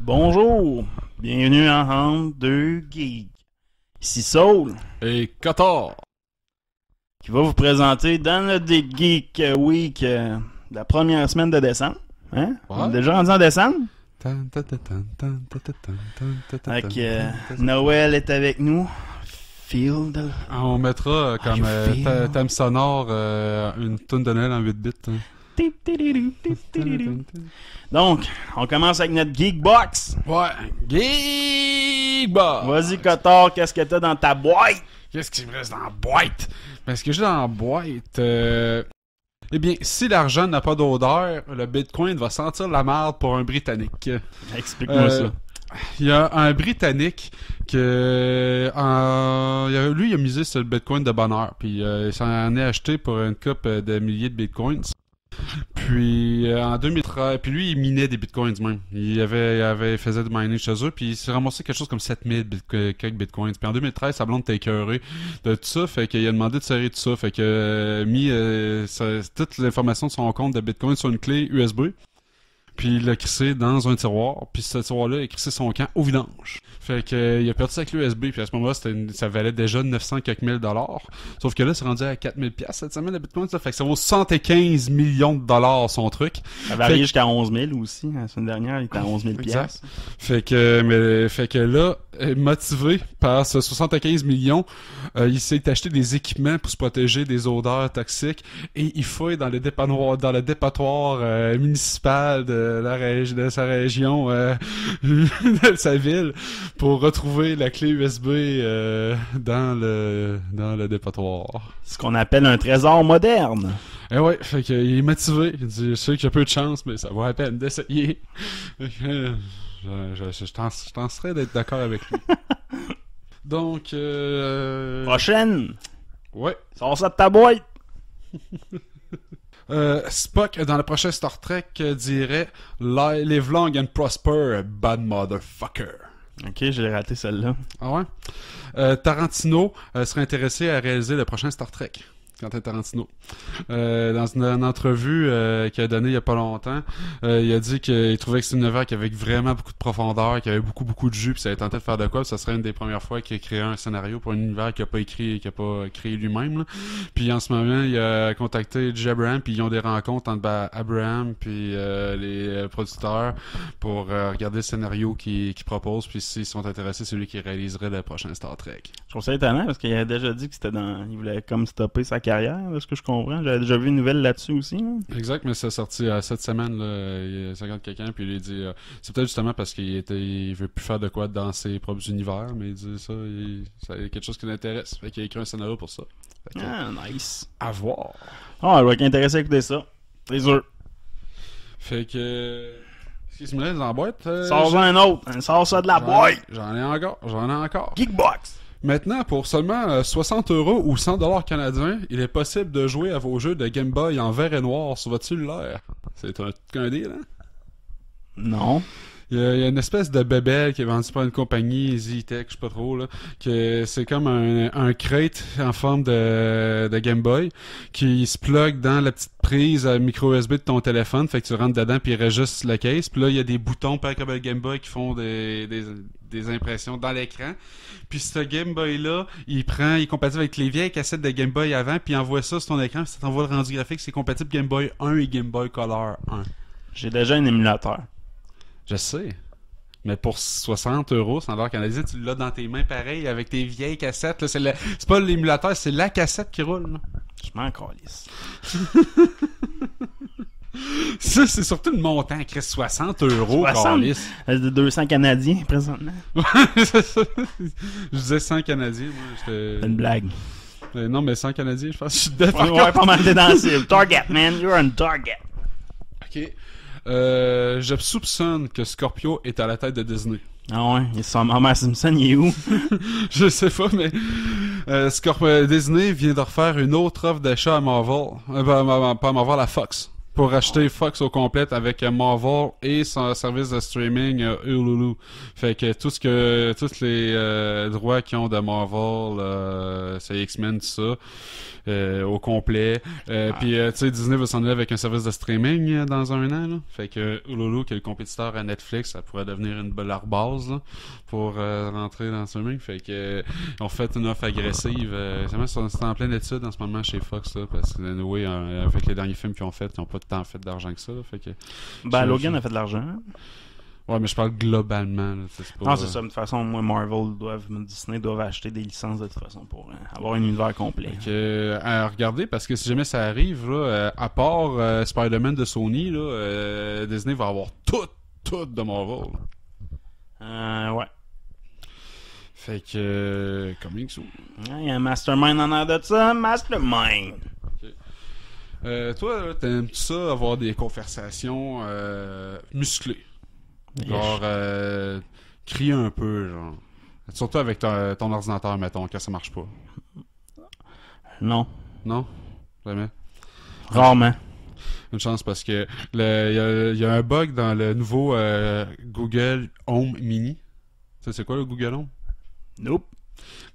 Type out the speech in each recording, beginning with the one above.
Bonjour, bienvenue en Entre deux geeks. Ici Saul Et Cotard. qui va vous présenter dans le Geek Week la première semaine de décembre. Hein? Ouais. On est déjà rendu en décembre. Avec Noël est avec nous. Feel the... On mettra comme you feel? thème sonore une toune de Noël en 8 bits. Hein. Donc, on commence avec notre Geekbox. Ouais. Geekbox. Vas-y, Cotard, qu'est-ce que t'as dans ta boîte? Qu'est-ce qui me reste dans la boîte? Ben, ce que j'ai dans la boîte... Eh bien, si l'argent n'a pas d'odeur, le Bitcoin va sentir la merde pour un Britannique. Explique-moi ça. Il y a un Britannique que lui il a misé sur le Bitcoin de bonheur, puis il s'en est acheté pour une coupe de milliers de Bitcoins. Puis en 2013, puis lui il minait des Bitcoins même. Il faisait du mining chez eux, puis il s'est ramassé quelque chose comme 7000 quelques Bitcoins. Puis en 2013, sa blonde était écœurée de tout ça, fait qu'il a demandé de serrer tout ça, fait que mis toute l'information de son compte de Bitcoin sur une clé USB. Puis il l'a crissé dans un tiroir. Puis ce tiroir-là, il a crissé son camp au vidange. Fait que il a perdu sa clé USB. Puis à ce moment-là, ça valait déjà 900 quelques mille dollars. Sauf que là, c'est rendu à 4000 piastres cette semaine, le Bitcoin. Ça fait que ça vaut 75 millions de dollars son truc. Ça varie jusqu'à 11 000 aussi. La semaine dernière, il était à 11 000 piastres. Fait que là, motivé par ce 75 millions, il s'est acheté des équipements pour se protéger des odeurs toxiques. Et il fouille dans le dépotoir municipal de sa région, de sa ville, pour retrouver la clé USB dans le dépotoir. Ce qu'on appelle un trésor moderne. Et ouais, fait qu'il est motivé. Il dit, je sais que j'ai peu de chance, mais ça vaut la peine d'essayer. Je tenterais d'être d'accord avec lui. Donc, Prochaine! ouais. Sors ça de ta boîte! Spock, dans le prochain Star Trek, dirait Live long and prosper, bad motherfucker. Ok, j'ai raté celle-là. Ah ouais? Tarantino serait intéressé à réaliser le prochain Star Trek. Quentin Tarantino. Dans une entrevue qu'il a donnée il y a pas longtemps, il a dit qu'il trouvait que c'est une œuvre qui avait vraiment beaucoup de profondeur, qui avait beaucoup de jus, puis ça avait tenté de faire de quoi, puis ça serait une des premières fois qu'il a créé un scénario pour un univers qu'il a pas écrit et qu'il a pas créé lui-même. Là. Puis en ce moment, il a contacté J. Abraham, puis ils ont des rencontres entre Abraham puis les producteurs pour regarder le scénario qu'il propose, puis s'ils sont intéressés, c'est lui qui réaliserait le prochain Star Trek. Je trouve ça étonnant parce qu'il a déjà dit que il voulait comme stopper sa carrière, de ce que je comprends. J'avais déjà vu une nouvelle là-dessus aussi. Là. Exact, mais c'est sorti cette semaine, là, il regarde quelqu'un, puis il dit c'est peut-être justement parce il veut plus faire de quoi dans ses propres univers, mais il dit ça, ça y a quelque chose qui l'intéresse. Fait qu'il a écrit un scénario pour ça. Fait que, nice. à voir. Ah, je vais être intéressé à écouter ça. C'est sûr. Fait que... Qu'est-ce qui me reste dans la boîte? Sors-en un autre. Sors ça de la boîte. J'en ai encore. Geekbox. Maintenant, pour seulement 60€ ou 100$ canadiens, il est possible de jouer à vos jeux de Game Boy en vert et noir sur votre cellulaire. C'est un deal, hein? Non. Il y a une espèce de bébelle qui est vendue par une compagnie, Z-Tech, je sais pas trop, là, que c'est comme un crate en forme de Game Boy qui se plug dans la petite prise à micro USB de ton téléphone, fait que tu rentres dedans puis il reste juste la case, puis là il y a des boutons par comme le Game Boy qui font des impressions dans l'écran. Puis ce Game Boy là, il est compatible avec les vieilles cassettes de Game Boy avant, puis il envoie ça sur ton écran, puis ça t'envoie le rendu graphique, c'est compatible Game Boy 1 et Game Boy Color 1. J'ai déjà un émulateur. Je sais. Mais pour 60€, sans dollar canadien, tu l'as dans tes mains pareil avec tes vieilles cassettes. Là, c'est pas l'émulateur, c'est la cassette qui roule. Là. Je m'en calisse. Ça, c'est surtout le montant, Chris, 60€, 60? calisse. C'est de 200 Canadiens présentement. C'est ça. Je disais 100 Canadiens. Moi, C'est une blague. Non, mais 100 Canadiens, je pense que je suis dedans. Ouais, pas mal dédensible. Target, man. You're on target. Ok. Je soupçonne que Scorpio est à la tête de Disney. Ah ouais, Homer Simpson, il est où? Je sais pas, mais Disney vient de refaire une autre offre d'achat à Marvel. Pas à Marvel, à Fox. pour acheter Fox au complet avec Marvel et son service de streaming Hulu. Fait que tous les droits qu'ils ont de Marvel, c'est X-Men, tout ça. Au complet. Puis, tu sais, Disney va s'en aller avec un service de streaming dans un an. Là. Fait que Hulu, qui est le compétiteur à Netflix, ça pourrait devenir leur base là, pour rentrer dans le streaming. Fait que ils ont fait une offre agressive. C'est en pleine étude en ce moment chez Fox, là, parce que anyway, avec les derniers films qu'ils ont fait, ils n'ont pas tant fait d'argent que ça. Là, fait que, Logan a fait de l'argent. Ouais, mais je parle globalement. Là, c'est pas, non, c'est ça. De toute façon, moi, Disney doivent acheter des licences de toute façon pour avoir un univers complet. Regardez, parce que si jamais ça arrive, là, à part Spider-Man de Sony, là, Disney va avoir tout de Marvel. Ouais. Fait que... coming soon. Il y a un mastermind en arrière de ça. Mastermind! Okay. Toi, t'aimes-tu ça, avoir des conversations musclées? Genre, crier un peu, genre. Surtout avec ton ordinateur, mettons, quand ça marche pas. Non. Non? Jamais? Rarement. Une chance parce que il y a un bug dans le nouveau Google Home Mini. Tu sais, c'est quoi le Google Home? Nope.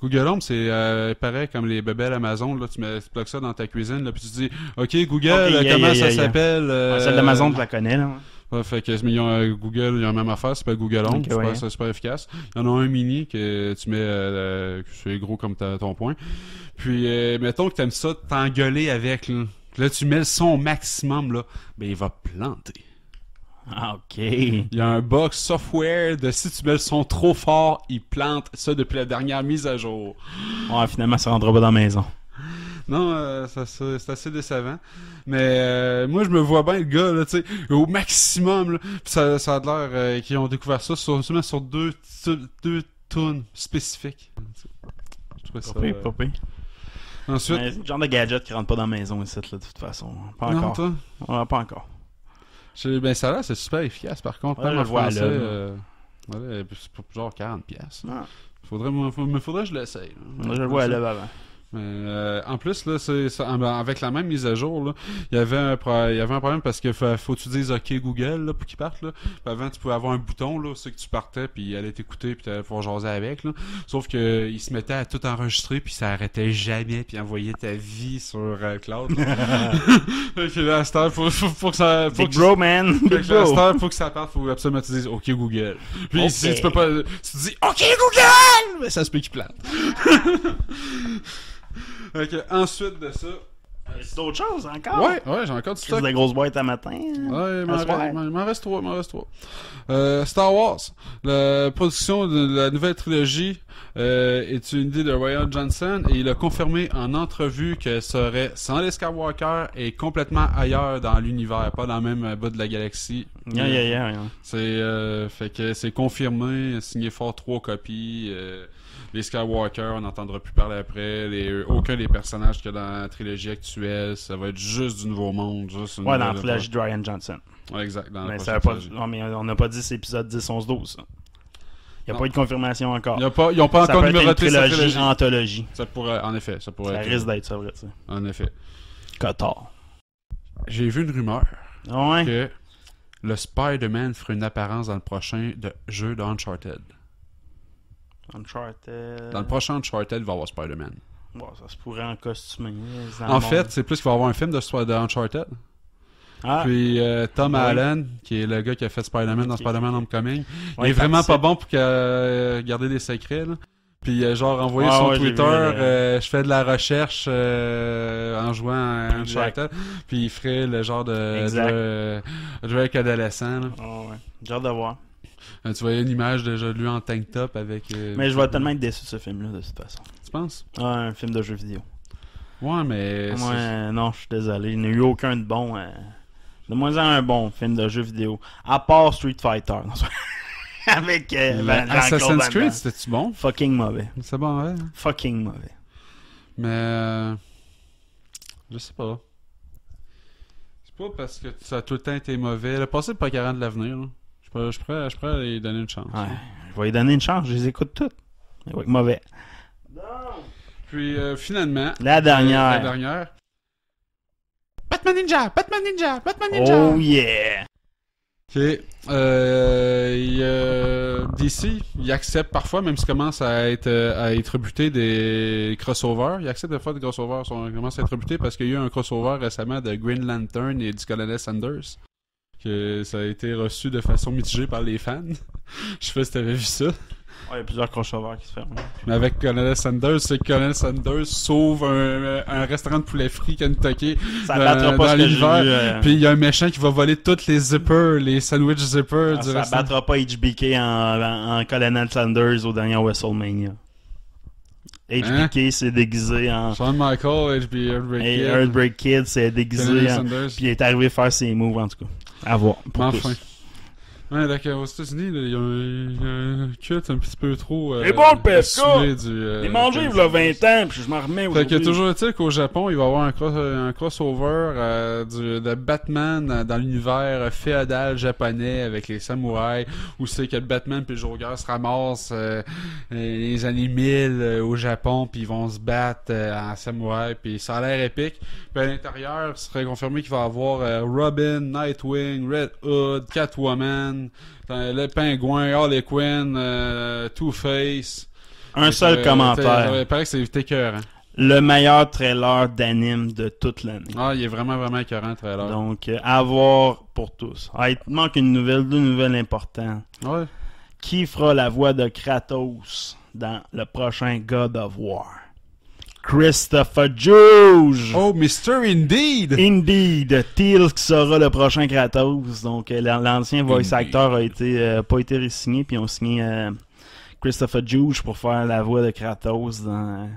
Google Home, c'est pareil comme les bébelles Amazon. Là, tu plugues ça dans ta cuisine, là, puis tu dis OK, Google, comment ça s'appelle? Celle d'Amazon, je la connais, là. Ouais, fait que Google, il y a la même affaire, c'est pas Google Home, c'est super efficace. Il y en a un mini que tu mets, c'est gros comme ton poing. Puis, mettons que t'aimes ça, t'engueuler avec, là. Là, tu mets le son au maximum, là, ben il va planter. Ah, ok. Il y a un bug software de si tu mets le son trop fort, il plante. Ça depuis la dernière mise à jour. Ouais, finalement, ça rentrera pas dans la maison. Non, c'est assez décevant. Mais moi, je me vois bien le gars, là, tu sais, au maximum, là. Puis ça a l'air qu'ils ont découvert ça seulement sur deux tunes spécifiques. Je trouvais ça... Pas pire. Ensuite... C'est le genre de gadget qui rentre pas dans la maison ici, là, de toute façon. Pas encore. Non, toi? Ouais, pas encore. Ben, ça là, c'est super efficace, par contre. Ouais, Même en français, c'est pour genre 40$. Ah. Faudrait que je l'essaye. Moi, je le vois là avant. Mais, en plus, là, avec la même mise à jour, là, il y avait un problème parce que faut que tu dises OK Google là, pour qu'il parte. Là. Puis avant, tu pouvais avoir un bouton, là, c'est que tu partais, puis il allait t'écouter, puis tu allais pouvoir jaser avec. Là. Sauf que il se mettait à tout enregistrer, puis ça arrêtait jamais, puis envoyait ta vie sur Cloud. Fait que là, à cette heure, faut que ça... Big bro, man! Big bro! À cette heure, faut que ça parte, faut absolument que tu dises OK Google. Puis okay. Si tu peux pas... Si tu dis OK Google! Ben, ça se peut qu'il plante. Ok, ensuite de ça... C'est d'autres choses encore? Ouais, j'ai encore du stock. C'est des grosses boîtes à matin. Ouais, il m'en reste trois. Star Wars. La production de la nouvelle trilogie est une idée de Rian Johnson et il a confirmé en entrevue qu'elle serait sans les Skywalker et complètement ailleurs dans l'univers, pas dans le même bout de la galaxie. Yeah. Fait que c'est confirmé, signé fort 3 copies. Les Skywalker, on n'entendra plus parler après. Aucun des personnages qu'il y a dans la trilogie actuelle. Ça va être juste du nouveau monde. Juste dans la trilogie de Rian Johnson. Ouais, exact. Dans mais mais on n'a pas dit c'est épisode 10, 11, 12. Ça. Il n'y a pas eu de confirmation encore. Ils n'ont pas encore numéroté sa trilogie. Anthologie. Ça pourrait, en effet. Ça risque d'être ça, vrai, ça. En effet. Cotard. J'ai vu une rumeur ouais. que le Spider-Man ferait une apparence dans le prochain jeu de Uncharted. Dans le prochain Uncharted, il va y avoir Spider-Man. Bon, ça se pourrait en costume. En fait, c'est plus qu'il va y avoir un film de Uncharted. Ah. Puis Tom Holland, qui est le gars qui a fait Spider-Man dans Spider-Man Homecoming, il est vraiment pas bon pour garder des secrets. Là. Puis genre envoyé sur Twitter, je fais de la recherche en jouant à Uncharted. Puis il ferait le genre de Drake adolescent. Là. Oh, ouais. J'ai hâte de voir. Tu voyais une image déjà de lui en tank top avec... mais je vais tellement être déçu de ce film-là, de toute façon. Tu penses? Ouais, un film de jeu vidéo. Ouais, mais... Ouais, non, je suis désolé. Il n'y a eu aucun de bon... de moins en un bon film de jeu vidéo. À part Street Fighter. Avec Assassin's Creed, c'était-tu bon? Fucking mauvais. C'est bon, ouais. Fucking mauvais. Mais... je sais pas. C'est pas parce que ça a tout le temps été mauvais. Le passé n'est pas garant de l'avenir, là. Je suis prêt à lui donner une chance. Ouais, je vais lui donner une chance, je les écoute toutes. Mais ouais, mauvais. Puis finalement... La dernière. Batman Ninja! Batman Ninja! Batman Ninja! Oh yeah! Ok. DC, il accepte parfois, même s'il commence à être rebuté des crossovers. Il accepte de faire des crossovers. Il commence à être rebuté parce qu'il y a eu un crossover récemment de Green Lantern et du Colonel Sanders. Que ça a été reçu de façon mitigée par les fans. Je sais pas si t'avais vu ça. Ouais, il y a plusieurs crossovers qui se font. Mais avec Colonel Sanders, c'est que Colonel Sanders sauve un restaurant de poulet frit Kentucky Ça battra pas ce que j'ai l'hiver. vu. Puis il y a un méchant qui va voler toutes les zippers, les sandwich zippers du Ça restaurant. battra pas HBK en Colonel Sanders au dernier WrestleMania. HBK s'est déguisé en... Shawn Michaels, Earthbreak Kid s'est déguisé Colonel en... Sanders. Puis il est arrivé à faire ses moves, en tout cas. À voir. Pour Enfin. tous. Ouais, d'accord, aux États-Unis, là, il y a un culte un petit peu trop. C'est bon, le pesca! assuré J'ai mangé il y a 20 ans, puis je m'en remets Fait que aujourd'hui. toujours est-il qu'au Japon, il va y avoir un crossover de Batman dans l'univers féodal japonais avec les samouraïs, où c'est que le Batman puis le Joker se ramassent les années 1000 au Japon, puis ils vont se battre en samouraï, puis ça a l'air épique. Puis à l'intérieur, il serait confirmé qu'il va y avoir Robin, Nightwing, Red Hood, Catwoman, le Pingouin, Harley Quinn, Two-Face. Un seul commentaire. Il paraît que c'est écœurant. Le meilleur trailer d'anime de toute l'année. Ah, il est vraiment, vraiment écœurant, le trailer. Donc, à voir pour tous. Ah, il te manque une nouvelle, deux nouvelles importantes. Ouais. Qui fera la voix de Kratos dans le prochain God of War? Christopher Judge! Oh, Mr. Indeed! Indeed! Teal qui sera le prochain Kratos. Donc, l'ancien voice Indeed. actor a pas été re-signé, puis ils ont signé Christopher Judge pour faire la voix de Kratos dans...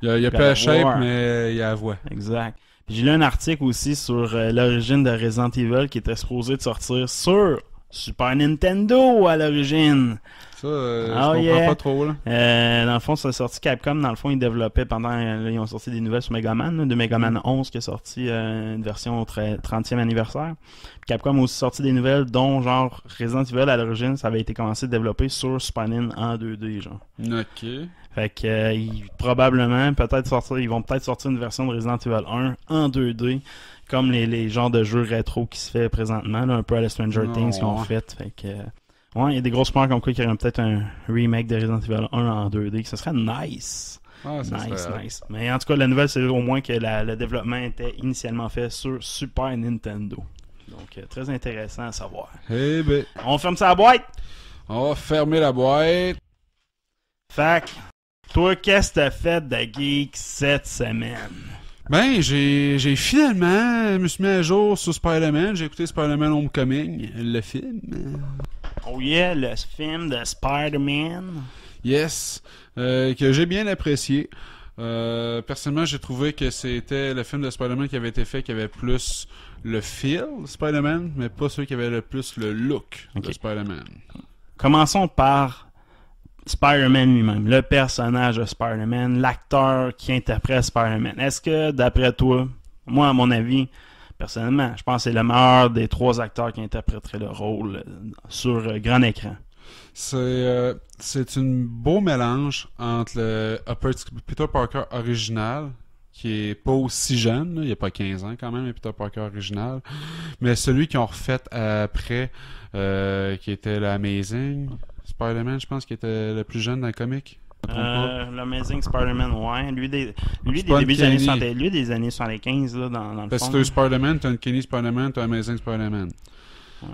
Il y a pas la shape, mais il y a la voix. Exact. J'ai lu un article aussi sur l'origine de Resident Evil qui était supposé de sortir sur Super Nintendo à l'origine. Ça, je comprends pas trop, là. Dans le fond, c'est sorti Capcom. Dans le fond, ils développaient pendant... là, ils ont sorti des nouvelles sur Mega Man. Là, de Mega Man 11 qui a sorti une version au 30e anniversaire. Capcom a aussi sorti des nouvelles dont, genre, Resident Evil à l'origine, ça avait été commencé à développer sur Super Nintendo en 2D, genre. Ok. Fait que probablement, ils vont peut-être sortir une version de Resident Evil 1 en 2D, comme les genres de jeux rétro qui se fait présentement, là, un peu à la Stranger Things qu'ils ont fait. Fait que, ouais, il y a des grosses peurs comme quoi qu'il y aurait peut-être un remake de Resident Evil 1 en 2D, ça serait nice. Ah, ça serait... Nice. Mais en tout cas, la nouvelle, c'est au moins que le développement était initialement fait sur Super Nintendo. Donc, très intéressant à savoir. Eh ben, On ferme sa boîte! on va fermer la boîte. Fait que, toi, qu'est-ce que t'as fait de geek cette semaine? Ben, j'ai finalement, je me suis mis à jour sur Spider-Man. J'ai écouté Spider-Man Homecoming, le film. Oh yeah, le film de Spider-Man. Yes, que j'ai bien apprécié. Personnellement, j'ai trouvé que c'était le film de Spider-Man qui avait été fait, qui avait plus le feel de Spider-Man, mais pas celui qui avait le plus le look de Spider-Man. Commençons par Spider-Man lui-même, le personnage de Spider-Man, l'acteur qui interprète Spider-Man. Est-ce que, d'après toi, moi, à mon avis, personnellement, je pense que c'est le meilleur des 3 acteurs qui interpréteraient le rôle sur grand écran? C'est un beau mélange entre le Peter Parker original, qui est pas aussi jeune, là, il n'y a pas 15 ans quand même, le Peter Parker original, mais celui qu'ils ont refait après, qui était l'Amazing Spider-Man, je pense, qui était le plus jeune dans le comic. L'Amazing Spider-Man, ouais. Lui des années 75, là, dans le fond. Parce que t'as Spider-Man, t'as Uncanny Spider-Man, t'as Amazing Spider-Man. Ouais.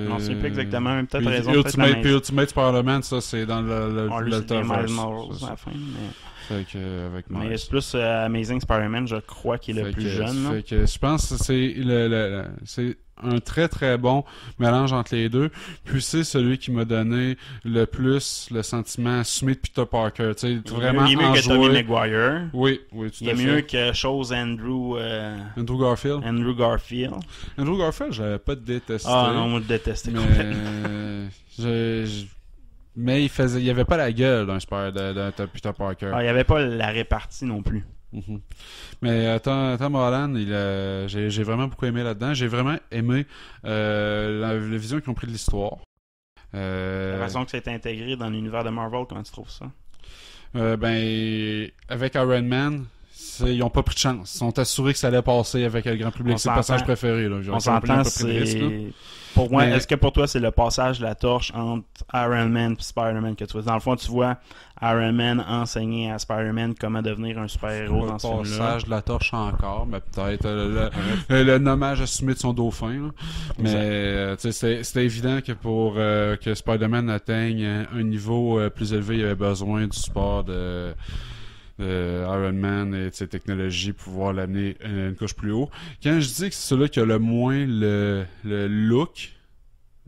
Non, c'est plus exactement, mais peut-être puis raison. Ultimate Spider-Man, ça, c'est dans le Miles Morales à la fin, mais... Fait que, avec Miles. Mais c'est plus Amazing Spider-Man, je crois, qui est le plus jeune. Fait que je pense que c'est un très très bon mélange entre les deux. Puis c'est celui qui m'a donné le plus le sentiment assumé de Peter Parker. Tu sais, vraiment il est mieux que Tobey Maguire. Oui, tout à fait. Il est mieux que chose Andrew Garfield. Andrew Garfield. Andrew Garfield, j'avais pas détesté. Ah non, moi je détestais complètement. Mais il avait pas la gueule d'un Peter Parker. Ah, il avait pas la répartie non plus. Mm-hmm. Mais Tom Holland, j'ai vraiment beaucoup aimé là-dedans. J'ai vraiment aimé la vision qu'ils ont pris de l'histoire. La façon que ça a été intégré dans l'univers de Marvel, comment tu trouves ça? Ben, avec Iron Man, ils ont pas pris de chance. Ils sont assurés que ça allait passer avec le grand public. C'est le personnage préféré. Là. On s'entend, c'est... Pour moi, est-ce que pour toi, c'est le passage de la torche entre Iron Man et Spider-Man que tu vois? Dans le fond, tu vois Iron Man enseigner à Spider-Man comment devenir un super-héros dans ce film-là. Le passage de la torche encore, mais peut-être le nommage assumé de son dauphin. Là. Mais c'était évident que pour que Spider-Man atteigne un niveau plus élevé, il avait besoin du support de Iron Man et de ses technologies pour pouvoir l'amener une couche plus haut. Quand je dis que c'est celui qui a le moins le look,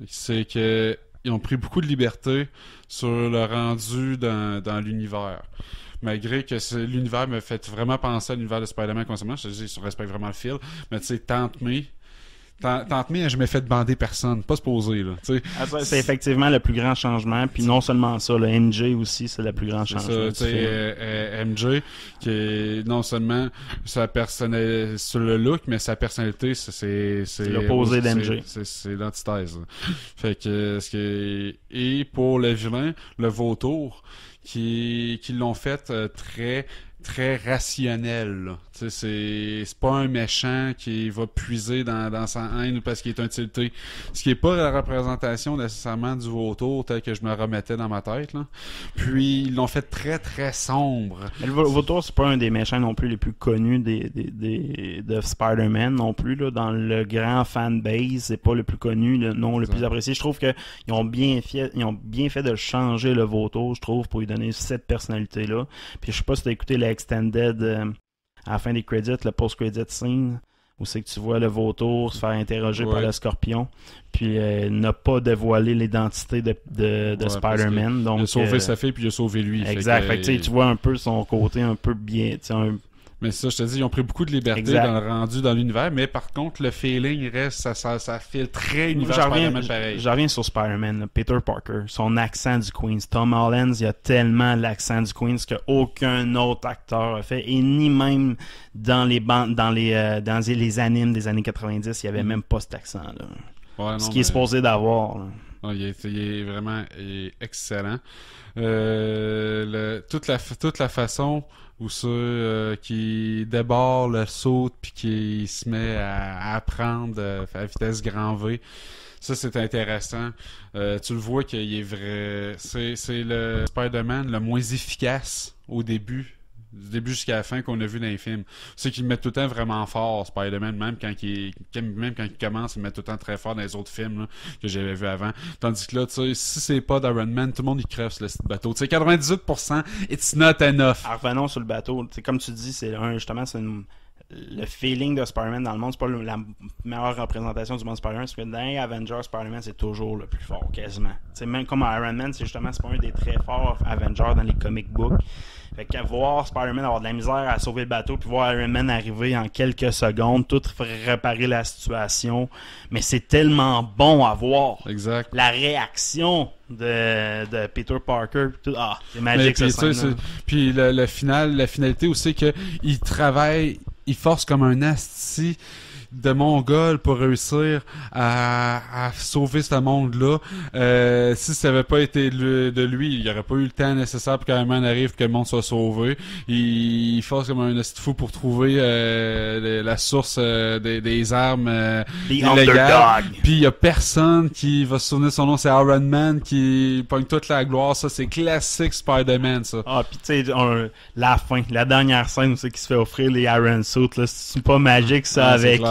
c'est que ils ont pris beaucoup de liberté sur le rendu dans l'univers. Malgré que l'univers me fait vraiment penser à l'univers de Spider-Man constamment, je te dis, je respecte vraiment le fil, mais tu sais, Tante May, elle jamais fait bander personne, pas se poser là. C'est effectivement le plus grand changement, puis non seulement ça, le MJ aussi, c'est le plus grand changement. MJ qui est non seulement sa personnalité sur le look, mais sa personnalité, c'est l'opposé d'MJ. C'est l'antithèse. Fait que et pour le vilain, le vautour, qui l'ont fait très rationnel. C'est pas un méchant qui va puiser dans sa haine parce qu'il est utilité. Ce qui est pas la représentation nécessairement du vautour tel que je me remettais dans ma tête. Là. Puis ils l'ont fait très très sombre. Mais le vautour, c'est pas un des méchants non plus les plus connus de Spider-Man non plus. Là. Dans le grand fanbase, c'est pas le plus connu, le plus apprécié. Je trouve qu'ils ont bien fait de changer le vautour, je trouve, pour lui donner cette personnalité-là. Puis je sais pas si t'as écouté l'extended à la fin des credits, le post-credit scene, où c'est que tu vois le vautour se faire interroger par le scorpion, puis n'a pas dévoilé l'identité de Spider-Man. Donc, il a sauvé sa fille, puis il a sauvé lui. Exact. Fait que, tu vois un peu son côté un peu bien... Mais ça, je te dis, ils ont pris beaucoup de liberté dans le rendu dans l'univers, mais par contre, le feeling reste, ça file très univers Spider-Man pareil. Je reviens sur Spider-Man, là. Peter Parker, son accent du Queens. Tom Holland, il a tellement l'accent du Queens qu'aucun autre acteur a fait, et ni même dans les animes des années 90, il n'y avait même pas cet accent-là. Ouais, ce qui est supposé d'avoir. Non, il est vraiment excellent. Toute la façon où ça qui déborde le saut puis qui se met à apprendre à vitesse grand V, ça c'est intéressant. Tu le vois qu'il est vrai, c'est le Spider-Man le moins efficace au début, du début jusqu'à la fin qu'on a vu dans les films. C'est qu'il met tout le temps vraiment fort, Spider-Man, même quand il commence, il met tout le temps très fort dans les autres films là, que j'avais vu avant. Tandis que là, tu sais, si c'est pas d'Iron Man, tout le monde il crève sur le bateau. Tu sais, 98%, it's not enough. Alors revenons sur le bateau. T'sais, comme tu dis, c'est le feeling de Spider-Man dans le monde, c'est pas la meilleure représentation du monde Spider-Man, parce que dans les Avengers, Spider-Man c'est toujours le plus fort, quasiment. T'sais, même comme Iron Man, c'est pas un des très forts Avengers dans les comic books. Fait qu'à voir Spider-Man avoir de la misère à sauver le bateau, puis voir Iron Man arriver en quelques secondes, tout réparer la situation, mais c'est tellement bon à voir. Exact. La réaction de Peter Parker, c'est magique puis, ça scène. Puis la finalité aussi que il force comme un asti de Mongol pour réussir à sauver ce monde-là. Si ça n'avait pas été de lui, il n'y aurait pas eu le temps nécessaire pour qu'un man arrive, que le monde soit sauvé. Il force comme un esti fou pour trouver la source des armes illégales. Puis il n'y a personne qui va se souvenir de son nom, c'est Iron Man qui pogne toute la gloire. Ça, c'est classique Spider-Man, ça. Puis tu sais, la fin, la dernière scène où c'est qu'il se fait offrir les Iron Suits, là, c'est pas magique ça avec...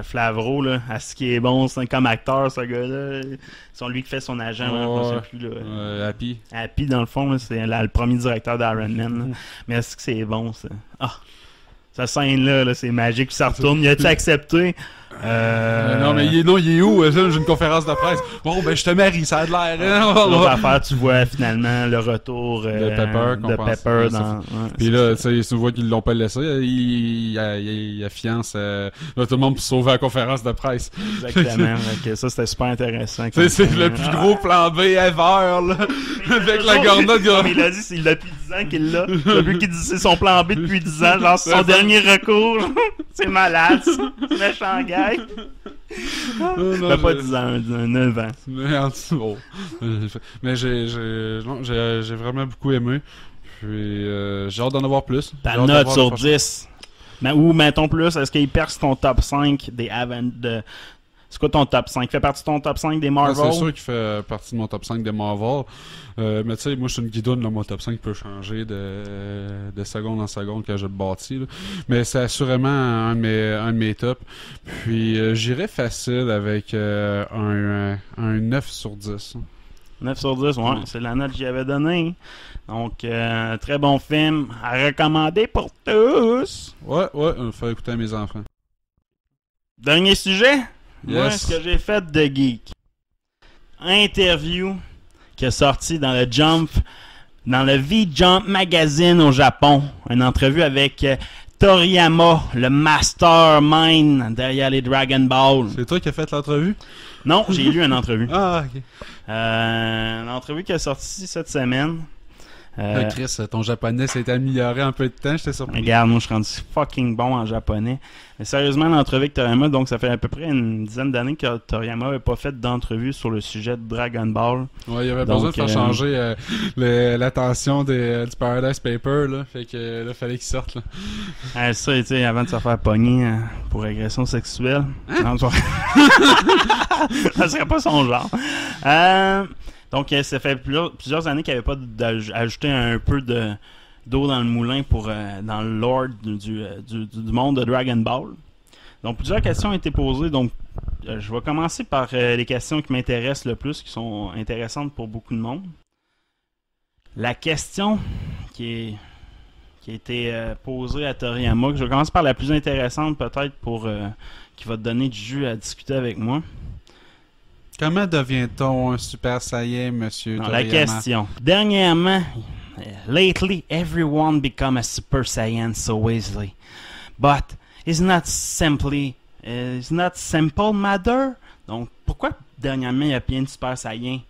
Flavreau là, à ce qui est bon, c'est comme acteur ce gars-là, c'est lui qui fait son agent, je sais plus là. Happy dans le fond là, c'est le premier directeur d'Iron Man. Mais est-ce que c'est bon ça? Cette scène là, c'est magique, puis ça retourne, il a-tu accepté? Non, mais il est où? J'ai une conférence de presse. Bon, ben, je te marie, ça a de l'air. L'autre affaire, tu vois finalement le retour de Pepper dans... Puis là, tu sais, tu vois qu'ils l'ont pas laissé. Il fiance tout le monde pour sauver la conférence de presse. Exactement. Okay, ça, c'était super intéressant. C'est le plus gros plan B ever, là. Avec la garnotte. Mais il a dit, c'est depuis 10 ans qu'il l'a. Depuis qu'il dit c'est son plan B depuis 10 ans. Genre, c'est son dernier recours. C'est malade, ça. C'est méchant gars. Pas 10 ans, 9 ans. Mais en dessous, mais j'ai vraiment beaucoup aimé. Puis j'ai hâte d'en avoir plus. Ta J'ai hâte de note voir sur le prochain. 10. Ou mettons plus, est-ce qu'il perce ton top 5 des C'est quoi ton top 5? Fait partie de ton top 5 des Ouais, Marvel? c'est sûr qu'il fait partie de mon top 5 des Marvel. Mais tu sais, moi je suis une guidoune, là, mon top 5 peut changer de seconde en seconde quand je le bâtis. Là. Mais c'est assurément un de mes tops. Puis j'irais facile avec un 9 sur 10. 9 sur 10, ouais, c'est la note que j'y avais donnée. Donc, très bon film à recommander pour tous. Ouais, il faut écouter à mes enfants. Dernier sujet. Moi, Yes. ce que j'ai fait de geek. Interview qui est sorti dans le V-Jump Magazine au Japon. Une entrevue avec Toriyama, le mastermind derrière les Dragon Ball. C'est toi qui as fait l'entrevue? Non, j'ai lu une entrevue. Ah, ok. Une entrevue qui est sortie cette semaine. Chris, ton japonais s'est amélioré un peu de temps, j'étais surpris. Regarde, moi je suis rendu fucking bon en japonais. Mais sérieusement, l'entrevue avec Toriyama, donc ça fait à peu près une dizaine d'années que Toriyama n'avait pas fait d'entrevue sur le sujet de Dragon Ball. Ouais, il y avait Donc, besoin de faire changer l'attention du Paradise Paper, là. Fait que là, fallait qu'il sorte, là. Ça, tu sais, avant de se faire pogner pour agression sexuelle. Non, ça serait pas son genre. Donc, ça fait plusieurs années qu'il n'y avait pas ajouté un peu d'eau dans le moulin dans le lore du monde de Dragon Ball. Donc, plusieurs questions ont été posées. Donc, je vais commencer par les questions qui m'intéressent le plus, qui sont intéressantes pour beaucoup de monde. La question qui a été posée à Toriyama, que je vais commencer par la plus intéressante peut-être qui va te donner du jus à discuter avec moi. Comment devient-on un Super Saiyan, monsieur Non, Toriyama? la question. Dernièrement, lately, everyone become a Super Saiyan so easily. But it's not simple matter. Donc, pourquoi dernièrement il y a plein de Super Saiyan?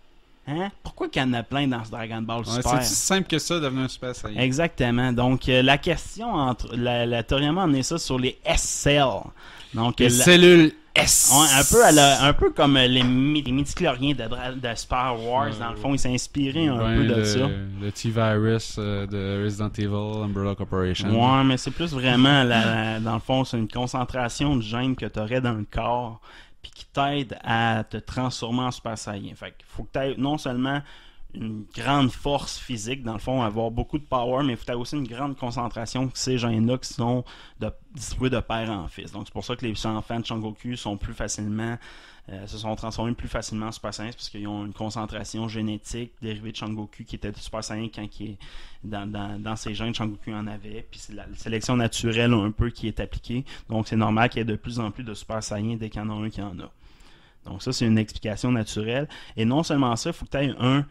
Hein? Pourquoi qu'il y en a plein dans ce Dragon Ball Super? C'est aussi simple que ça, devenir un Super Saiyan. Exactement. Donc, la question entre la Toriyama en est ça sur les S-Cells. Donc, les cellules S. Ouais, un peu comme les midi-chloriens de Star Wars, dans le fond, il s'est inspiré un peu de ça. Le T-Virus de Resident Evil, Umbrella Corporation. Ouais, mais c'est plus vraiment, dans le fond, c'est une concentration de gènes que tu aurais dans le corps, puis qui t'aide à te transformer en Super Saiyan. Fait qu'il faut que tu aies non seulement une grande force physique, dans le fond, avoir beaucoup de power, mais il faut que tu aies aussi une grande concentration de ces gènes-là qui sont distribués de père en fils. Donc, c'est pour ça que les enfants de Sangoku sont plus facilement, se sont transformés plus facilement en Super Saiyan, parce qu'ils ont une concentration génétique dérivée de Sangoku qui était de Super Saiyan quand dans ces gènes, Sangoku en avait. Puis c'est la sélection naturelle un peu qui est appliquée. Donc, c'est normal qu'il y ait de plus en plus de Super Saiyan dès qu'il y en a un qui en a. Donc ça, c'est une explication naturelle. Et non seulement ça, il faut que tu aies un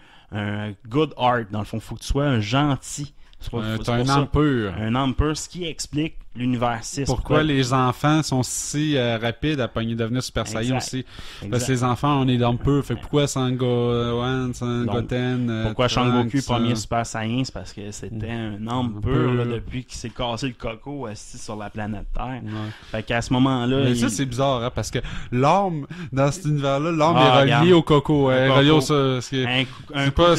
good heart. Dans le fond, il faut que tu sois un gentil. T'as un âme pure. Un âme pure, ce qui explique l'univers 6. Pourquoi les enfants sont si rapides à devenir Super Saiyan aussi? Parce que les enfants, on est d'âme pure. Fait que pourquoi Sangohan, Sangoten... pourquoi Sangoku, premier Super Saiyan? C'est parce que c'était un âme pur là, depuis qu'il s'est cassé le coco assis sur la planète Terre. Ouais. Fait qu'à ce moment-là... Mais ça, c'est bizarre, hein, parce que l'âme, dans cet univers-là, l'âme est reliée au coco. C'est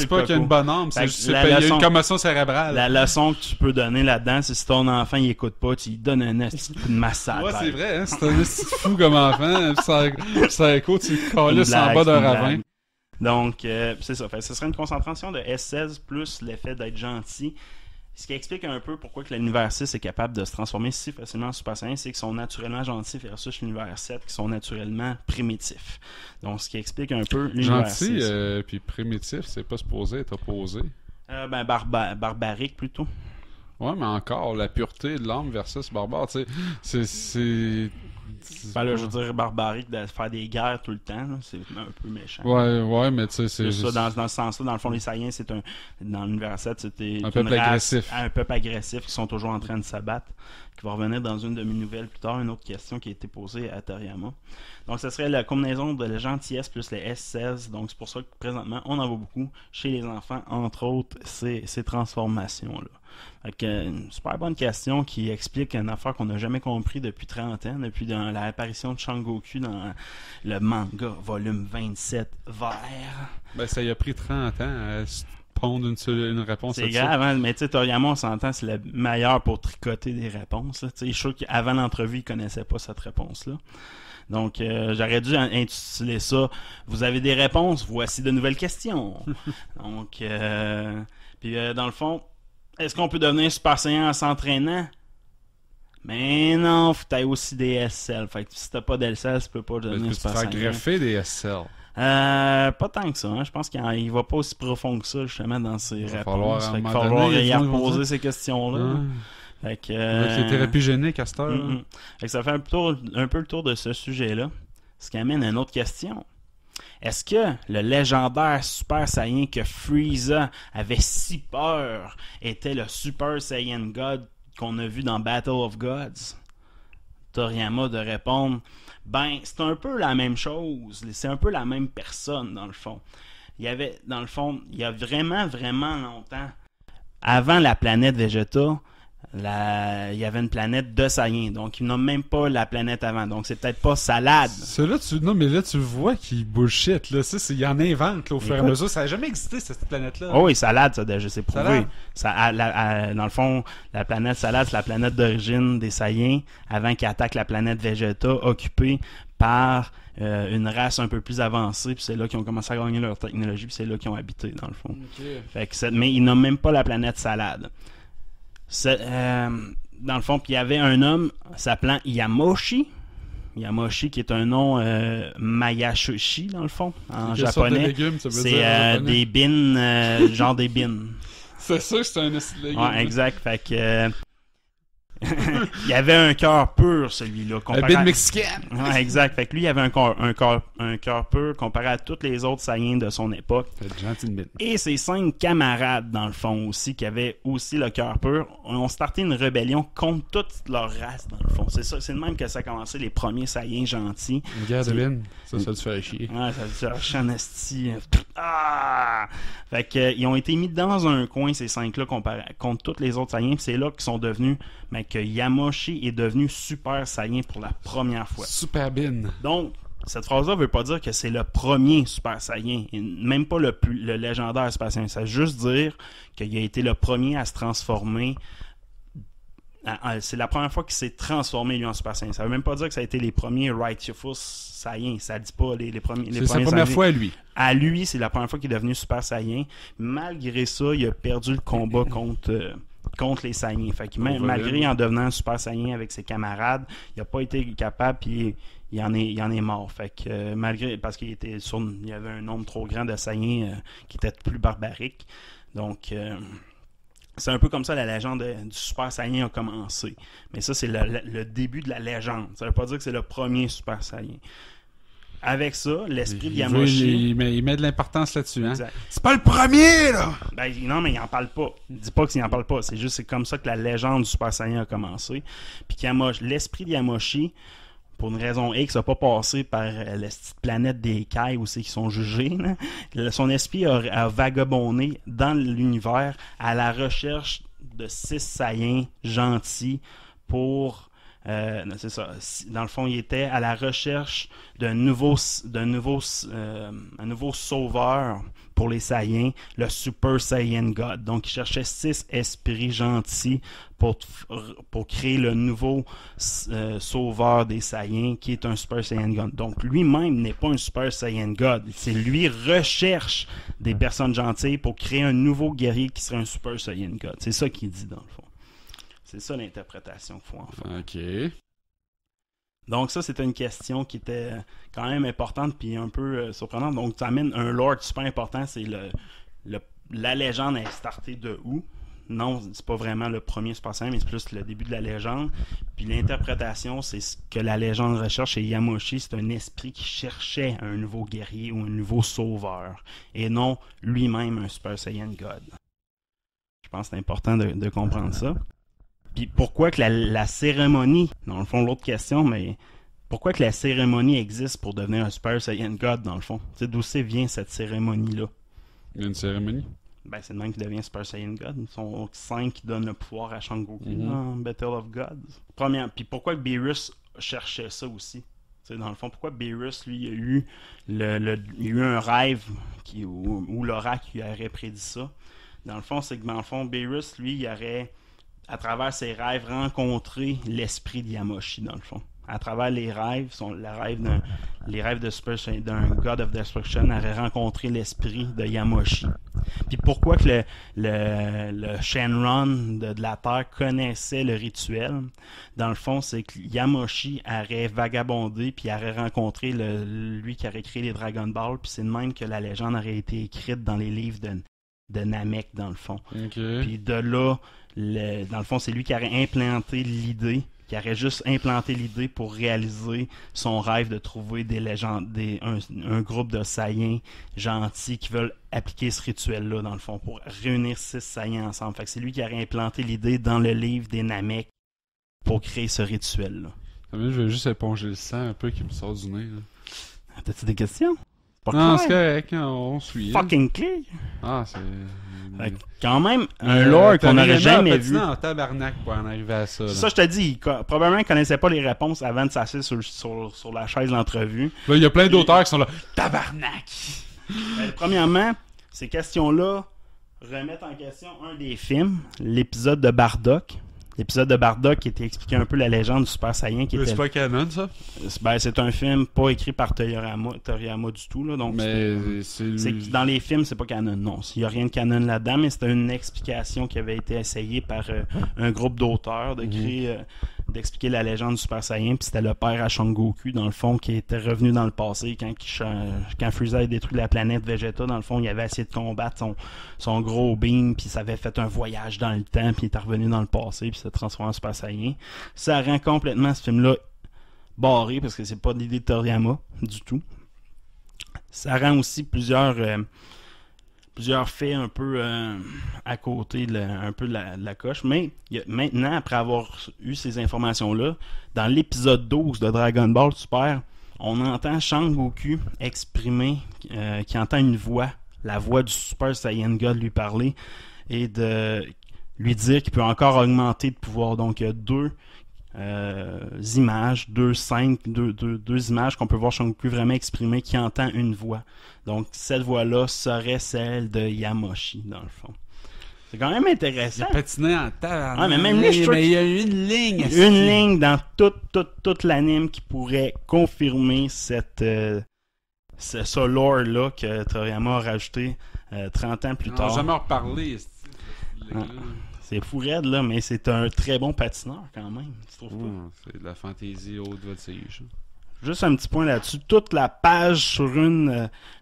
pas qu'il y a une bonne âme, il y a une commotion cérébrale. La leçon que tu peux donner là-dedans, c'est si ton enfant il écoute pas, tu lui donnes un petit coup de massage. Ouais, c'est vrai, hein, c'est un petit fou comme enfant. Ça écoute, tu le calisses en bas d'un ravin. Donc, c'est ça. Fait, ce serait une concentration de S16 plus l'effet d'être gentil. Ce qui explique un peu pourquoi que l'univers 6 est capable de se transformer si facilement en Super Saiyan, c'est qu'ils sont naturellement gentils versus l'univers 7 qui sont naturellement primitifs. Donc, ce qui explique un peu l'univers 6. Gentil puis primitif, c'est pas supposé être opposé. Barbarique plutôt. Ouais, mais encore, la pureté de l'âme versus barbare, tu sais, c'est... Ben là, je veux dire, barbarique de faire des guerres tout le temps, là, c'est un peu méchant. Ouais, mais tu sais, c'est ça, dans ce sens-là, dans le fond, les Saiyans, dans l'univers 7, c'était un peuple agressif. Un peuple agressif qui sont toujours en train de s'abattre, qui va revenir dans une de mes nouvelles plus tard, une autre question qui a été posée à Toriyama. Donc, ce serait la combinaison de la gentillesse plus les S16. Donc, c'est pour ça que présentement, on en voit beaucoup chez les enfants, entre autres, ces transformations-là. Fait que, une super bonne question qui explique une affaire qu'on n'a jamais compris depuis 30 ans, depuis l'apparition de Sangoku dans le manga volume 27 vert. Ben, ça y a pris 30 ans. pondre une réponse C'est grave, hein? Mais tu sais, Toriyama, on s'entend, c'est le meilleur pour tricoter des réponses. Tu sais, je suis sûr qu'avant l'entrevue, il connaissait pas cette réponse-là. Donc, j'aurais dû intituler ça « Vous avez des réponses, voici de nouvelles questions. » Donc, puis dans le fond, est-ce qu'on peut devenir Super Saiyan en s'entraînant? Mais non, faut que t'aies aussi des SL. Fait que si t'as pas d'SL, tu peux pas devenir Super Saiyan. Tu peux te faire greffer des SL. Pas tant que ça, hein. Je pense qu'il va pas aussi profond que ça, justement, dans ses réponses. Il va falloir y reposer ces questions-là. Fait que, avec les thérapies géniques à cette heure. Fait que ça fait un peu le tour de ce sujet-là. Ce qui amène à une autre question. Est-ce que le légendaire Super Saiyan que Frieza avait si peur était le Super Saiyan God qu'on a vu dans Battle of Gods? Toriyama de répondre, ben, c'est un peu la même chose. C'est un peu la même personne, dans le fond. Il y a vraiment, vraiment longtemps, avant la planète Vegeta, il y avait une planète de Saiyans. Donc, ils n'ont même pas la planète avant. Donc, c'est peut-être pas Salade. Non, mais là, tu le vois qu'il bullshit. Là. Il en invente là, au fur et à mesure. Ça n'a jamais existé, cette planète-là. Oh oui, Salade, ça déjà, c'est prouvé. Dans le fond, la planète Salade, c'est la planète d'origine des Saiyans avant qu'ils attaquent la planète Vegeta, occupée par une race un peu plus avancée. Puis c'est là qu'ils ont commencé à gagner leur technologie. Puis c'est là qu'ils ont habité, dans le fond. Okay. Fait que mais ils n'ont même pas la planète Salade. Dans le fond, puis il y avait un homme s'appelant Yamoshi. Yamoshi, qui est un nom Mayashoshi, dans le fond, en japonais. C'est des bines, genre des bines. C'est sûr que c'est un esti de légumes. Ouais, exact. Fait que... il avait un cœur pur, celui-là. Un bine mexicaine. Ouais, exact. Fait que lui, il avait un cœur pur comparé à tous les autres Saiyans de son époque. Et ses 5 camarades, dans le fond, aussi, qui avaient aussi le cœur pur, ont starté une rébellion contre toute leur race, dans le fond. C'est ça, c'est de même que ça a commencé, les premiers Saiyans gentils. Une guerre de bine. Ça te fait chier. Ouais, ça te fait chier en esti. Ah! Fait que, ils ont été mis dans un coin, ces 5-là, contre tous les autres Saiyans. Puis c'est là qu'ils sont devenus... Mais que Yamoshi est devenu Super Saiyan pour la première fois. Super Bin. Donc, cette phrase-là veut pas dire que c'est le premier Super Saiyan, et même pas le légendaire Super Saiyan. Ça veut juste dire qu'il a été le premier à se transformer. C'est la première fois qu'il s'est transformé, lui, en Super Saiyan. Ça veut même pas dire que ça a été les premiers Righteous Saiyan. Ça dit pas les premiers. C'est sa première fois à lui. À lui, c'est la première fois qu'il est devenu Super Saiyan. Malgré ça, il a perdu le combat contre les Saiyans. Fait que malgré en devenant Super Saiyan avec ses camarades, il n'a pas été capable, puis il en est mort. Fait que parce qu'il y avait un nombre trop grand de Saiyans qui était plus barbarique. Donc c'est un peu comme ça la légende du Super Saiyan a commencé. Mais ça, c'est le début de la légende. Ça veut pas dire que c'est le premier Super Saiyan. Avec ça, l'esprit de Yamoshi... Il met de l'importance là-dessus. Hein? C'est pas le premier, là! Ben, non, mais il en parle pas. Il dit pas qu'il en parle pas. C'est comme ça que la légende du Super Saiyan a commencé. Puis l'esprit de Yamoshi, pour une raison X, n'a pas passé par la petite planète des Kai où c'est qu'ils sont jugés. Là. Son esprit a vagabondé dans l'univers à la recherche de 6 Saiyans gentils pour... c'est ça. Dans le fond, il était à la recherche d'un nouveau sauveur pour les Saiyans, le Super Saiyan God. Donc, il cherchait 6 esprits gentils pour créer le nouveau sauveur des Saiyans, qui est un Super Saiyan God. Donc, lui-même n'est pas un Super Saiyan God. C'est lui recherche des personnes gentilles pour créer un nouveau guerrier qui serait un Super Saiyan God. C'est ça qu'il dit, dans le fond. C'est ça l'interprétation qu'il faut en faire. OK. Donc ça, c'était une question qui était quand même importante puis un peu surprenante. Donc ça amène un lore super important, c'est la légende est startée de où? Non, c'est pas vraiment le premier Super Saiyan, mais c'est plus le début de la légende. Puis l'interprétation, c'est ce que la légende recherche. Et Yamoshi, c'est un esprit qui cherchait un nouveau guerrier ou un nouveau sauveur. Et non lui-même un Super Saiyan God. Je pense que c'est important de comprendre ça. Puis pourquoi que la cérémonie, dans le fond, l'autre question, mais pourquoi que la cérémonie existe pour devenir un Super Saiyan God, dans le fond? Tu sais, d'où vient cette cérémonie-là? Il y a une cérémonie? Ben, c'est le même qui devient Super Saiyan God. Ils sont 5 qui donnent le pouvoir à Sangoku dans Battle of Gods. Puis pourquoi que Beerus cherchait ça aussi? Tu sais, dans le fond, pourquoi Beerus, lui, il a eu un rêve ou l'oracle qui aurait prédit ça. Dans le fond, c'est que dans le fond, Beerus, lui, il aurait, à travers ses rêves, rencontré l'esprit de Yamoshi, dans le fond. À travers les rêves, les rêves d'un God of Destruction aurait rencontré l'esprit de Yamoshi. Puis pourquoi que le Shenron de la Terre connaissait le rituel, dans le fond, c'est que Yamoshi aurait vagabondé puis aurait rencontré lui qui aurait créé les Dragon Ball, puis c'est de même que la légende aurait été écrite dans les livres de Namek, dans le fond. Okay. Puis de là, dans le fond, c'est lui qui aurait implanté l'idée, qui aurait juste implanté l'idée pour réaliser son rêve de trouver des légendes, un groupe de Saiyans gentils qui veulent appliquer ce rituel-là, dans le fond, pour réunir 6 Saiyans ensemble. Fait que c'est lui qui aurait implanté l'idée dans le livre des Namek pour créer ce rituel-là. Je vais juste éponger le sang un peu qui me sort du nez. Là. T'as-tu des questions? Non, c'est correct, on suit. Fucking clear! Ah, c'est... Quand même, un lore qu'on n'aurait jamais vu. En tabarnak pour en arriver à ça. Ça, je te dis, probablement qu'ils connaissaient pas les réponses avant de s'asseoir sur la chaise d'entrevue. Là, il y a plein d'auteurs qui sont là. Tabarnak! Premièrement, ces questions-là remettent en question un des films, l'épisode de Bardock. L'épisode de Bardock qui était expliqué un peu la légende du Super Saiyan. C'est pas canon, ça? C'est un film pas écrit par Toriyama du tout. Là, donc dans les films, c'est pas canon. Non, il n'y a rien de canon là-dedans, mais c'était une explication qui avait été essayée par un groupe d'auteurs de créer, d'expliquer la légende du Super Saiyan. Puis c'était le père à Son-Goku, dans le fond, qui était revenu dans le passé quand Frieza a détruit la planète Vegeta. Dans le fond, il avait essayé de combattre son gros beam, puis ça avait fait un voyage dans le temps, puis il était revenu dans le passé, puis s'est transformé en Super Saiyan. Ça rend complètement ce film-là barré, parce que c'est pas l'idée de Toriyama du tout. Ça rend aussi plusieurs faits un peu à côté un peu de la coche. Mais maintenant, après avoir eu ces informations-là, dans l'épisode 12 de Dragon Ball Super, on entend Son-Goku exprimer qu'il entend une voix, la voix du Super Saiyan God lui parler et de lui dire qu'il peut encore augmenter de pouvoir. Donc, il y a deux images, deux images qu'on peut voir Son-Goku vraiment exprimer qui entend une voix. Donc, cette voix-là serait celle de Yamoshi, dans le fond. C'est quand même intéressant. Il a patiné en terre. Ouais, mais même lui, il y a une ligne. Une ligne dans toute l'anime qui pourrait confirmer ce lore-là que Toriyama a rajouté 30 ans plus tard. On n'a jamais reparlé. C'est fou raide, là, mais c'est un très bon patineur quand même. Tu trouves pas? C'est de la fantaisie haute voltige. Juste un petit point là-dessus. Toute la page sur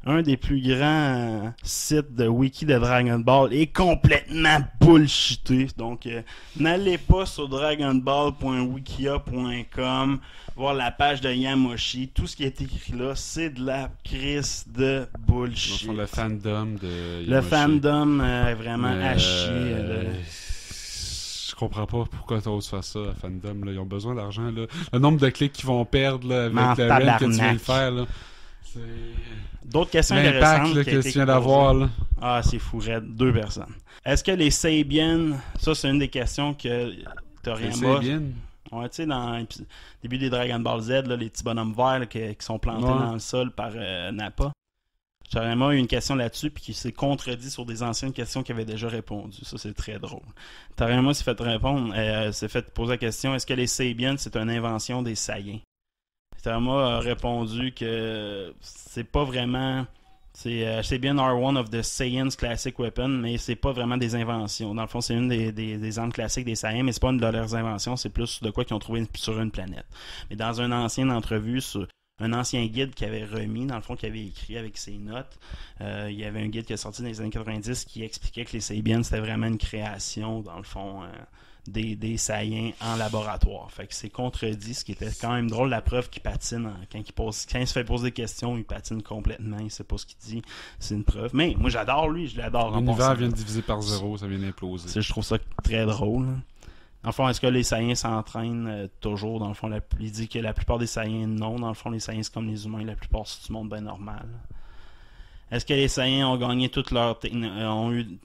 un des plus grands sites de wiki de Dragon Ball est complètement bullshité. Donc, n'allez pas sur dragonball.wikia.com voir la page de Yamoshi. Tout ce qui est écrit là, c'est de la crise de bullshit. Le fandom de Yamoshi. Le fandom est vraiment à chier. Je comprends pas pourquoi t'oses faire ça à fandom. Là. Ils ont besoin d'argent. Là. Le nombre de clics qu'ils vont perdre là, avec le run que tu viens de faire. Là. D'autres questions l'impact intéressantes là, que tu viens d'avoir. Là. Ah, c'est fou, Red. 2 personnes. Est-ce que les Sabians, ça c'est une des questions que Toriyama... Ouais, tu sais, dans le début des Dragon Ball Z, là, les petits bonhommes verts là, qui sont plantés dans le sol par Nappa. Toriyama a eu une question là-dessus puis qui s'est contredit sur des anciennes questions qu'il avait déjà répondu. Ça, c'est très drôle. Toriyama s'est fait poser la question, est-ce que les Sabians, c'est une invention des Saiyans? Toriyama a répondu que c'est pas vraiment... C'est bien R1 of the Saiyans Classic Weapon, mais c'est pas vraiment des inventions. Dans le fond, c'est une des armes classiques des Saiyans, mais c'est pas une de leurs inventions, c'est plus de quoi qu'ils ont trouvé sur une planète. Mais dans une ancienne entrevue, sur un ancien guide qu'il avait remis, dans le fond, qu'il avait écrit avec ses notes, il y avait un guide qui est sorti dans les années 90 qui expliquait que les Sabians, c'était vraiment une création, dans le fond... des Saiyans en laboratoire. Fait que c'est contredit, ce qui était quand même drôle, la preuve qu'il patine. Quand il se fait poser des questions, il patine complètement, il sait pas ce qu'il dit. C'est une preuve. Mais moi, j'adore lui, je l'adore. L'univers vient de diviser par 0, ça vient d'imploser. Je trouve ça très drôle. Dans le fond, est-ce que les Saiyans s'entraînent toujours? Dans le fond, il dit que la plupart des Saiyans, non. Dans le fond, les Saiyans, c'est comme les humains, la plupart, c'est du monde bien normal. Est-ce que les Saiyans ont gagné toutes leurs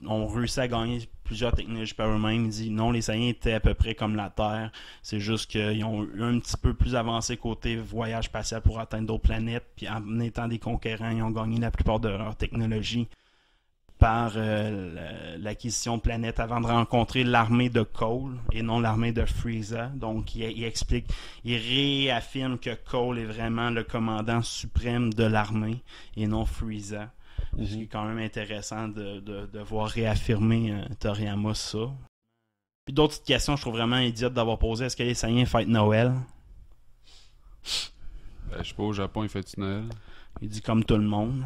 ont réussi à gagner plusieurs technologies par eux-mêmes? Il dit non, les Saiyans étaient à peu près comme la Terre. C'est juste qu'ils ont eu un petit peu plus avancé côté voyage spatial pour atteindre d'autres planètes. Puis en étant des conquérants, ils ont gagné la plupart de leur technologie par l'acquisition de planètes avant de rencontrer l'armée de Cole et non l'armée de Frieza. Donc il explique, il réaffirme que Cole est vraiment le commandant suprême de l'armée et non Frieza. Ce qui est quand même intéressant de voir réaffirmer Toriyama ça. Puis d'autres petites questions, je trouve vraiment idiotes d'avoir posé. Est-ce que les Saiyans fêtent Noël? Je sais pas, au Japon, ils fêtent Noël. Il dit comme tout le monde.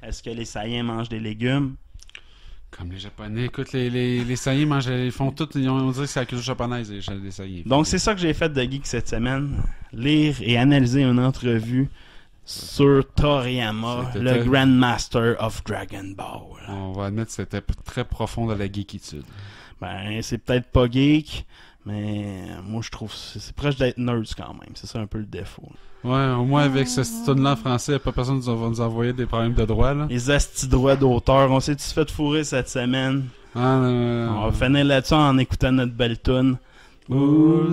Est-ce que les Saiyans mangent des légumes? Comme les Japonais. Écoute, les Saiyans mangent, ils font tout, on dirait que c'est la culture japonaise, les Saiyans. Donc c'est ça que j'ai fait de Geek cette semaine. Lire et analyser une entrevue sur Toriyama, le Grandmaster of Dragon Ball. On va admettre que c'était très profond dans la geekitude. Ben, c'est peut-être pas geek, mais moi je trouve c'est proche d'être nerds quand même. C'est ça un peu le défaut. Ouais, au moins avec ce style-là en français, pas personne va nous envoyer des problèmes de droit, là. Les astis droits d'auteur, on s'est-tu fait fourrer cette semaine? Ah, non. On va finir là-dessus en écoutant notre belle toune. Ben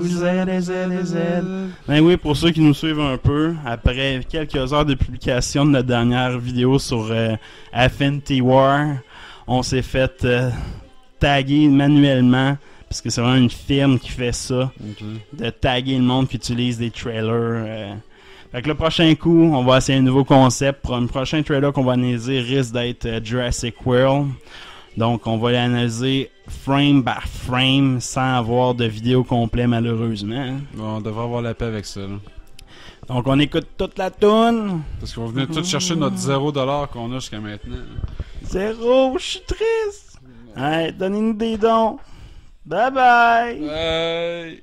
oui, pour ceux qui nous suivent un peu, après quelques heures de publication de notre dernière vidéo sur Affinity War, on s'est fait taguer manuellement, parce que c'est vraiment une firme qui fait ça, de taguer le monde qui utilise des trailers. Fait que le prochain coup, on va essayer un nouveau concept. Pour un prochain trailer qu'on va analyser risque d'être Jurassic World. Donc, on va l'analyser frame par frame sans avoir de vidéo complet, malheureusement. Bon, on devrait avoir la paix avec ça, là. Donc, on écoute toute la toune. Parce qu'on venait tout chercher notre 0$ qu'on a jusqu'à maintenant. 0, je suis triste. Hey, donnez-nous des dons. Bye bye. Bye.